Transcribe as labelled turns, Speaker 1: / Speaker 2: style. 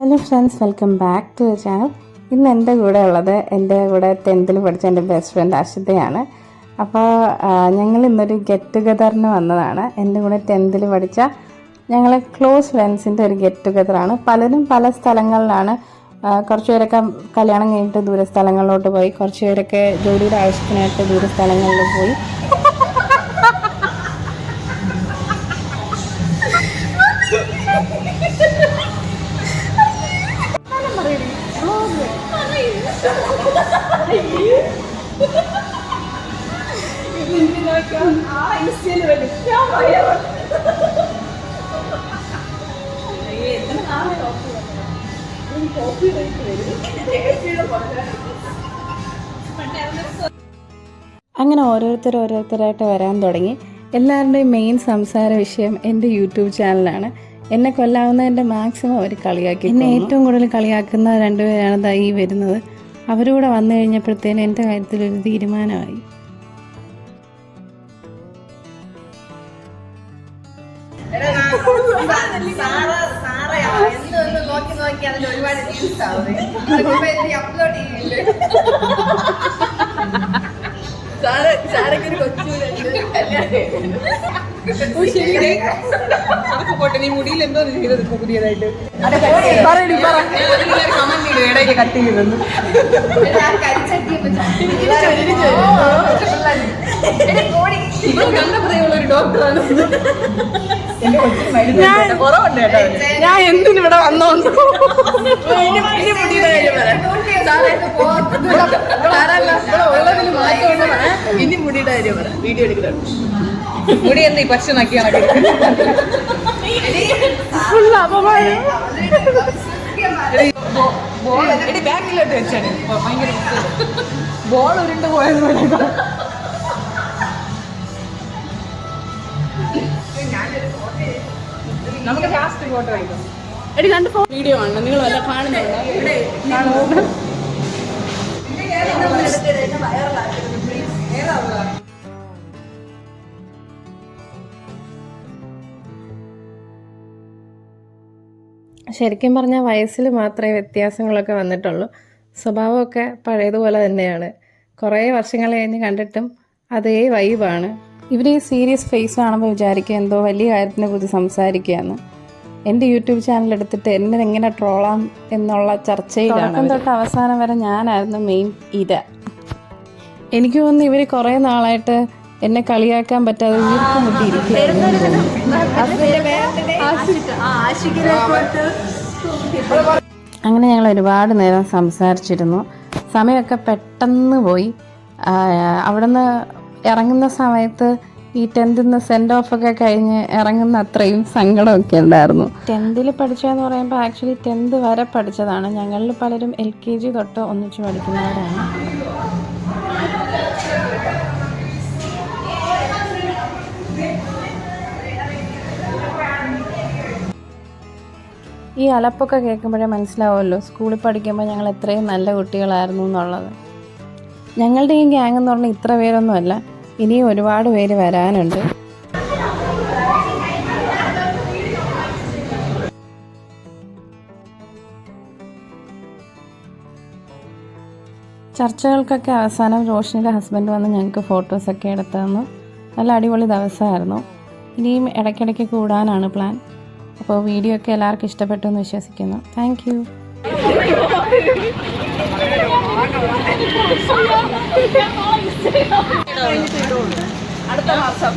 Speaker 1: Hello friends, welcome back to the channel. ഇന്ന് എൻ്റെ കൂടെ ഉള്ളത് എൻ്റെ കൂടെ 10th പഠിച്ച എൻ്റെ ബെസ്റ്റ് ഫ്രണ്ട് അഷിതയാണ്. അപ്പോൾ ഞങ്ങൾ ഇന്നൊരു ഗെറ്റ് ടുഗദറിന് വന്നതാണ്. എൻ്റെ കൂടെ 10th പഠിച്ച ഞങ്ങൾ ക്ലോസ് ഫ്രണ്ട്സിൻ്റെ ഒരു ഗെറ്റ് ടുഗദറാണ്. പലരും പല സ്ഥലങ്ങളിലാണ്. കുറച്ച് പേരൊക്കെ കല്യാണം കഴിഞ്ഞിട്ട് ദൂര സ്ഥലങ്ങളിലോട്ട് പോയി, കുറച്ച് പേരൊക്കെ ജോലിയുടെ ആവശ്യത്തിനായിട്ട് ദൂര സ്ഥലങ്ങളിൽ പോയി. അങ്ങനെ ഓരോരുത്തരായിട്ട് വരാൻ തുടങ്ങി. എല്ലാവരുടെയും മെയിൻ സംസാര വിഷയം എൻ്റെ യൂട്യൂബ് ചാനലാണ്. എന്നെ കൊല്ലാവുന്നതിൻ്റെ മാക്സിമം അവർ കളിയാക്കി. എന്നെ ഏറ്റവും കൂടുതൽ കളിയാക്കുന്ന രണ്ടുപേരാണ് ഈ വരുന്നത്. അവരൂടെ വന്നു കഴിഞ്ഞപ്പോഴത്തേനും എൻ്റെ കാര്യത്തിലൊരു തീരുമാനമായി.
Speaker 2: നീ മുടിയിൽ എന്തോ ചെയ്തത് പുതിയതായിട്ട് കട്ട് ചെയ്തെന്ന് ഒരു ഡോക്ടറാണ്.
Speaker 1: ഞാൻ എന്തിനിവിടെ വന്നോ?
Speaker 2: ഇനി മുടിയുടെ കാര്യം പറ. വീഡിയോ എടുക്കണം. മുടി എന്താ ഈ ഭക്ഷണാക്കിയാണ് ബാക്കിലോട്ട് വെച്ചാണ്. ഭയങ്കര ബോൾ ഉരുണ്ട് പോയത്. നമുക്ക് ലാസ്റ്റ് ഫോട്ടോ എടുക്കാം.
Speaker 1: എടി രണ്ട് വീഡിയോ ആണ്, നിങ്ങൾ വല്ല കാണുന്നുണ്ടോ? ശരിക്കും പറഞ്ഞാൽ വയസ്സിൽ മാത്രമേ വ്യത്യാസങ്ങളൊക്കെ വന്നിട്ടുള്ളൂ. സ്വഭാവമൊക്കെ പഴയതുപോലെ തന്നെയാണ്. കുറേ വർഷങ്ങൾ കഴിഞ്ഞ് കണ്ടിട്ടും അതേ വൈബാണ്. ഇവർ ഈ സീരിയസ് ഫേസ് കാണുമ്പോൾ വിചാരിക്കുക എന്തോ വലിയ കാര്യത്തിനെ കുറിച്ച് സംസാരിക്കുകയാണ്. എൻ്റെ യൂട്യൂബ് ചാനൽ എടുത്തിട്ട് എന്നെ എങ്ങനെ ട്രോളാം എന്നുള്ള ചർച്ചയിലാണ്. തൊട്ട് അവസാനം വരെ ഞാനായിരുന്നു മെയിൻ ഇര. എനിക്ക് തോന്നുന്നു ഇവർ കുറേ നാളായിട്ട് എന്നെ കളിയാക്കാൻ പറ്റാതെ വീർക്കുമുട്ടിയിരിക്കുകയായിരുന്നു. അങ്ങനെ ഞങ്ങൾ ഒരുപാട് നേരം സംസാരിച്ചിരുന്നു. സമയമൊക്കെ പെട്ടെന്ന് പോയി. അവിടുന്ന് ഇറങ്ങുന്ന സമയത്ത് ഈ 10th സെൻഡ് ഓഫൊക്കെ കഴിഞ്ഞ് ഇറങ്ങുന്ന അത്രയും സങ്കടമൊക്കെ ഉണ്ടായിരുന്നു. 10th പഠിച്ചതെന്ന് പറയുമ്പോൾ ആക്ച്വലി 10th വരെ പഠിച്ചതാണ്. ഞങ്ങളിൽ പലരും LKG തൊട്ട് ഒന്നിച്ച് പഠിക്കുന്നവരാണ്. ഈ അലപ്പൊക്കെ കേൾക്കുമ്പോഴേ മനസ്സിലാവുമല്ലോ സ്കൂളിൽ പഠിക്കുമ്പോൾ ഞങ്ങൾ എത്രയും നല്ല കുട്ടികളായിരുന്നു എന്നുള്ളത്. ഞങ്ങളുടെ ഈ ഗ്യാങ് എന്ന് പറഞ്ഞാൽ ഇത്ര പേരൊന്നുമല്ല, ഇനിയും ഒരുപാട് പേര് വരാനുണ്ട്. ചർച്ചകൾക്കൊക്കെ അവസാനം റോഷനിയുടെ ഹസ്ബൻഡ് വന്ന് ഞങ്ങൾക്ക് ഫോട്ടോസൊക്കെ എടുത്തു തന്നു. നല്ല അടിപൊളി ദിവസമായിരുന്നു. ഇനിയും ഇടയ്ക്കിടയ്ക്ക് കൂടാനാണ് പ്ലാൻ. അപ്പോൾ വീഡിയോ ഒക്കെ എല്ലാവർക്കും ഇഷ്ടപ്പെട്ടു എന്ന് വിശ്വസിക്കുന്നു. Thank you.
Speaker 2: അടുത്ത മാസം